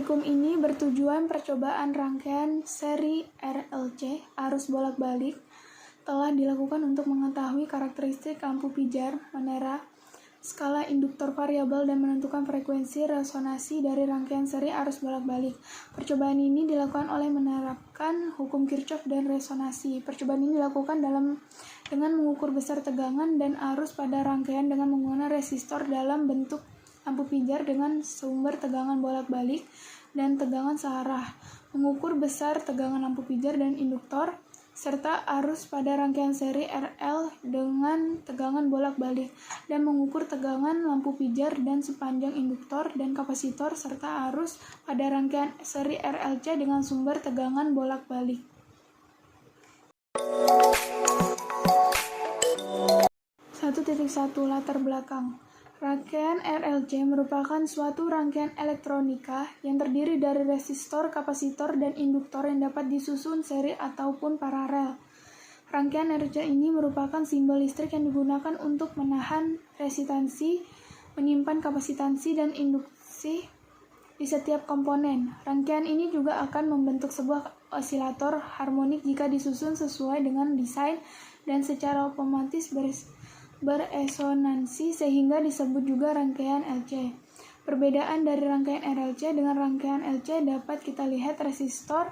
Praktikum ini bertujuan percobaan rangkaian seri RLC arus bolak-balik telah dilakukan untuk mengetahui karakteristik lampu pijar, menera, skala induktor variabel, dan menentukan frekuensi resonansi dari rangkaian seri arus bolak-balik. Percobaan ini dilakukan oleh menerapkan hukum Kirchhoff dan resonansi. Percobaan ini dilakukan dengan mengukur besar tegangan dan arus pada rangkaian dengan menggunakan resistor dalam bentuk lampu pijar dengan sumber tegangan bolak-balik dan tegangan searah, mengukur besar tegangan lampu pijar dan induktor, serta arus pada rangkaian seri RL dengan tegangan bolak-balik, dan mengukur tegangan lampu pijar dan sepanjang induktor dan kapasitor, serta arus pada rangkaian seri RLC dengan sumber tegangan bolak-balik. 1.1 Latar belakang. Rangkaian RLC merupakan suatu rangkaian elektronika yang terdiri dari resistor, kapasitor, dan induktor yang dapat disusun seri ataupun paralel. Rangkaian RLC ini merupakan simbol listrik yang digunakan untuk menahan resistansi, menyimpan kapasitansi, dan induksi di setiap komponen. Rangkaian ini juga akan membentuk sebuah osilator harmonik jika disusun sesuai dengan desain dan secara otomatis beresonansi, sehingga disebut juga rangkaian LC. Perbedaan dari rangkaian RLC dengan rangkaian LC dapat kita lihat resistor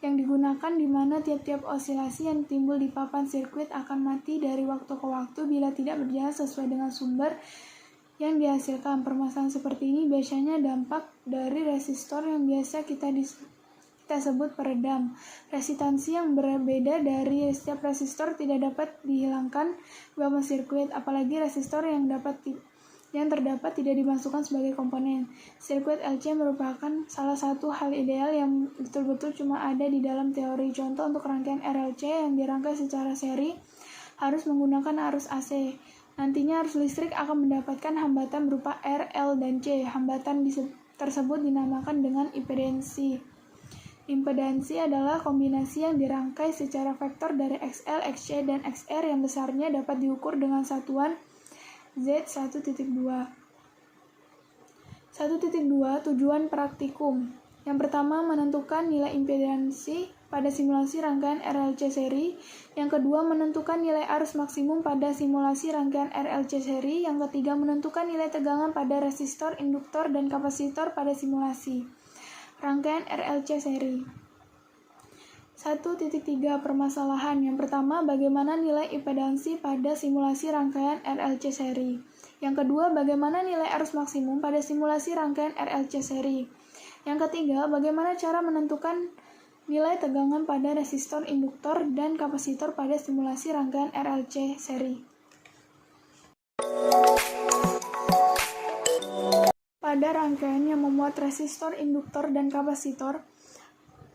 yang digunakan, di mana tiap-tiap osilasi yang timbul di papan sirkuit akan mati dari waktu ke waktu bila tidak berjalan sesuai dengan sumber yang dihasilkan. Permasalahan seperti ini biasanya dampak dari resistor yang biasa kita sebut peredam. Resistansi yang berbeda dari setiap resistor tidak dapat dihilangkan di papan sirkuit, apalagi resistor yang terdapat tidak dimasukkan sebagai komponen. Sirkuit LC merupakan salah satu hal ideal yang betul-betul cuma ada di dalam teori. Contoh untuk rangkaian RLC yang dirangkai secara seri harus menggunakan arus AC. Nantinya arus listrik akan mendapatkan hambatan berupa R, L, dan C. Hambatan tersebut dinamakan dengan impedansi. Impedansi adalah kombinasi yang dirangkai secara vektor dari XL, XC, dan XR yang besarnya dapat diukur dengan satuan Z1.2. 1.2 Tujuan praktikum. Yang pertama, menentukan nilai impedansi pada simulasi rangkaian RLC seri. Yang kedua, menentukan nilai arus maksimum pada simulasi rangkaian RLC seri. Yang ketiga, menentukan nilai tegangan pada resistor, induktor, dan kapasitor pada simulasi rangkaian RLC seri. 1.3 Permasalahan. Yang pertama, bagaimana nilai impedansi pada simulasi rangkaian RLC seri. Yang kedua, bagaimana nilai arus maksimum pada simulasi rangkaian RLC seri. Yang ketiga, bagaimana cara menentukan nilai tegangan pada resistor, induktor, dan kapasitor pada simulasi rangkaian RLC seri. Pada rangkaian yang memuat resistor, induktor, dan kapasitor,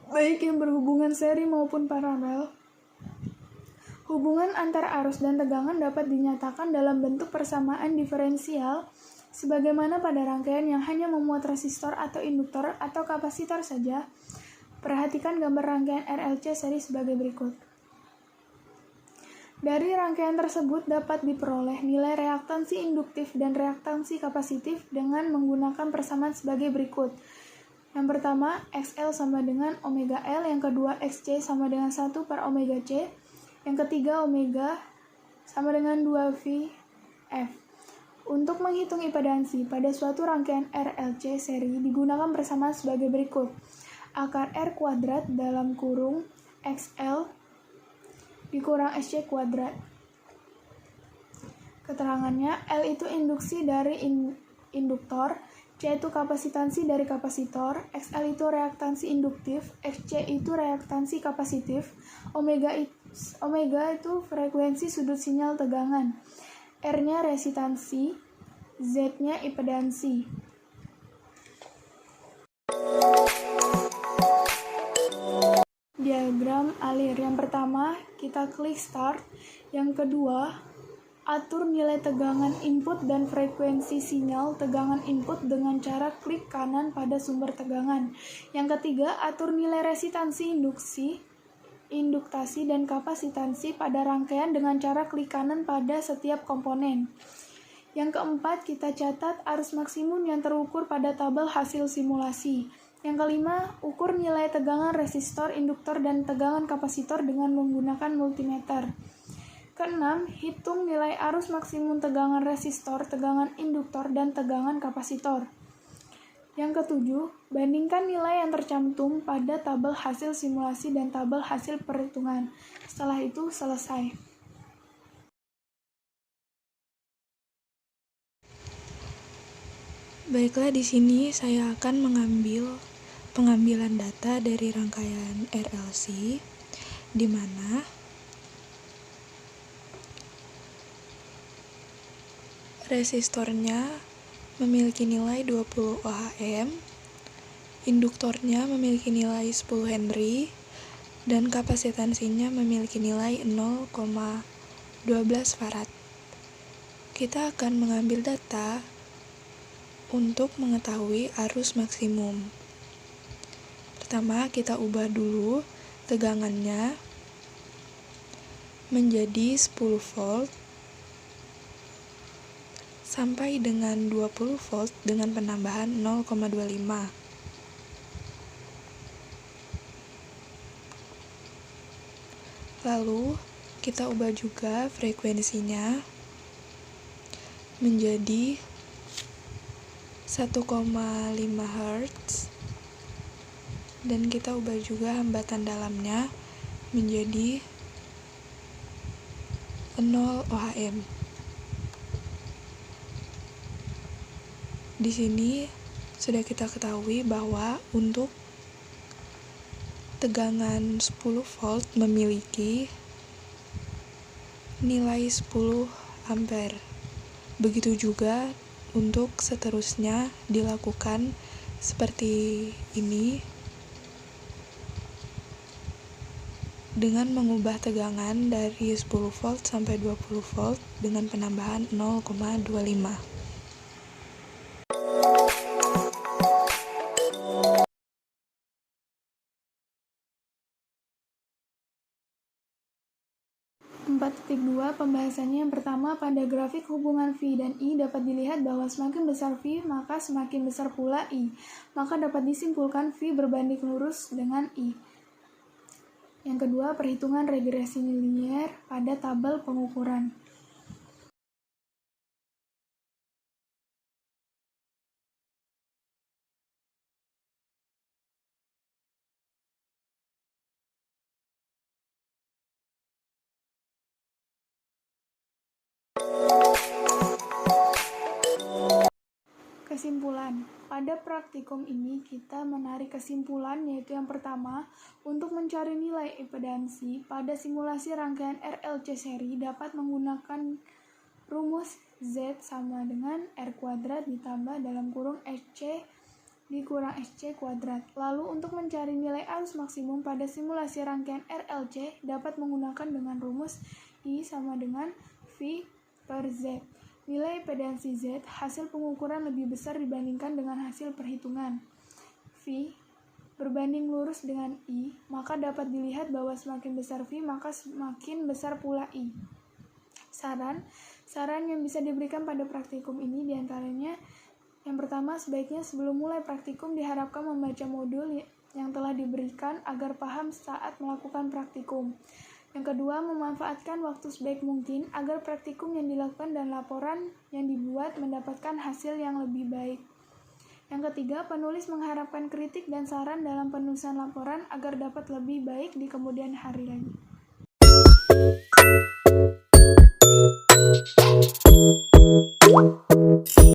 baik yang berhubungan seri maupun paralel, hubungan antar arus dan tegangan dapat dinyatakan dalam bentuk persamaan diferensial, sebagaimana pada rangkaian yang hanya memuat resistor atau induktor atau kapasitor saja. Perhatikan gambar rangkaian RLC seri sebagai berikut. Dari rangkaian tersebut dapat diperoleh nilai reaktansi induktif dan reaktansi kapasitif dengan menggunakan persamaan sebagai berikut. Yang pertama, XL sama dengan omega L, yang kedua XC sama dengan 1 per omega C, yang ketiga omega sama dengan 2VF. Untuk menghitung impedansi pada suatu rangkaian RLC seri digunakan persamaan sebagai berikut. Akar R kuadrat dalam kurung XL dikurang SC kuadrat. Keterangannya, L itu induksi dari induktor, C itu kapasitansi dari kapasitor, XL itu reaktansi induktif, XC itu reaktansi kapasitif, omega itu frekuensi sudut sinyal tegangan, R-nya resistansi, Z-nya impedansi. Diagram alir. Yang pertama, kita klik start. Yang kedua, atur nilai tegangan input dan frekuensi sinyal tegangan input dengan cara klik kanan pada sumber tegangan. Yang ketiga, atur nilai resistansi induktasi, dan kapasitansi pada rangkaian dengan cara klik kanan pada setiap komponen. Yang keempat, kita catat arus maksimum yang terukur pada tabel hasil simulasi. Yang kelima, ukur nilai tegangan resistor, induktor, dan tegangan kapasitor dengan menggunakan multimeter. Keenam, hitung nilai arus maksimum tegangan resistor, tegangan induktor, dan tegangan kapasitor. Yang ketujuh, bandingkan nilai yang tercantum pada tabel hasil simulasi dan tabel hasil perhitungan. Setelah itu, selesai. Baiklah, di sini saya akan mengambil pengambilan data dari rangkaian RLC, di mana resistornya memiliki nilai 20 ohm, induktornya memiliki nilai 10 Henry, dan kapasitansinya memiliki nilai 0,12 Farad. Kita akan mengambil data untuk mengetahui arus maksimum. Pertama, kita ubah dulu tegangannya menjadi 10 volt sampai dengan 20 volt dengan penambahan 0,25. Lalu, kita ubah juga frekuensinya menjadi 1,5 Hz, dan kita ubah juga hambatan dalamnya menjadi 0 ohm. Di sini sudah kita ketahui bahwa untuk tegangan 10 volt memiliki nilai 10 ampere. Begitu juga untuk seterusnya dilakukan seperti ini dengan mengubah tegangan dari 10 volt sampai 20 volt dengan penambahan 0,25. Pembahasannya yang pertama, pada grafik hubungan V dan I dapat dilihat bahwa semakin besar V, maka semakin besar pula I. Maka dapat disimpulkan V berbanding lurus dengan I. Yang kedua, perhitungan regresi linier pada tabel pengukuran. Kesimpulan. Pada praktikum ini kita menarik kesimpulan, yaitu yang pertama, untuk mencari nilai impedansi pada simulasi rangkaian RLC seri dapat menggunakan rumus Z sama dengan R kuadrat ditambah dalam kurung SC dikurang SC kuadrat. Lalu untuk mencari nilai arus maksimum pada simulasi rangkaian RLC dapat menggunakan dengan rumus I sama dengan V per Z. Nilai impedansi Z hasil pengukuran lebih besar dibandingkan dengan hasil perhitungan. V berbanding lurus dengan I, maka dapat dilihat bahwa semakin besar V maka semakin besar pula I. Saran yang bisa diberikan pada praktikum ini diantaranya, yang pertama, sebaiknya sebelum mulai praktikum diharapkan membaca modul yang telah diberikan agar paham saat melakukan praktikum. Yang kedua, memanfaatkan waktu sebaik mungkin agar praktikum yang dilakukan dan laporan yang dibuat mendapatkan hasil yang lebih baik. Yang ketiga, penulis mengharapkan kritik dan saran dalam penulisan laporan agar dapat lebih baik di kemudian hari lagi.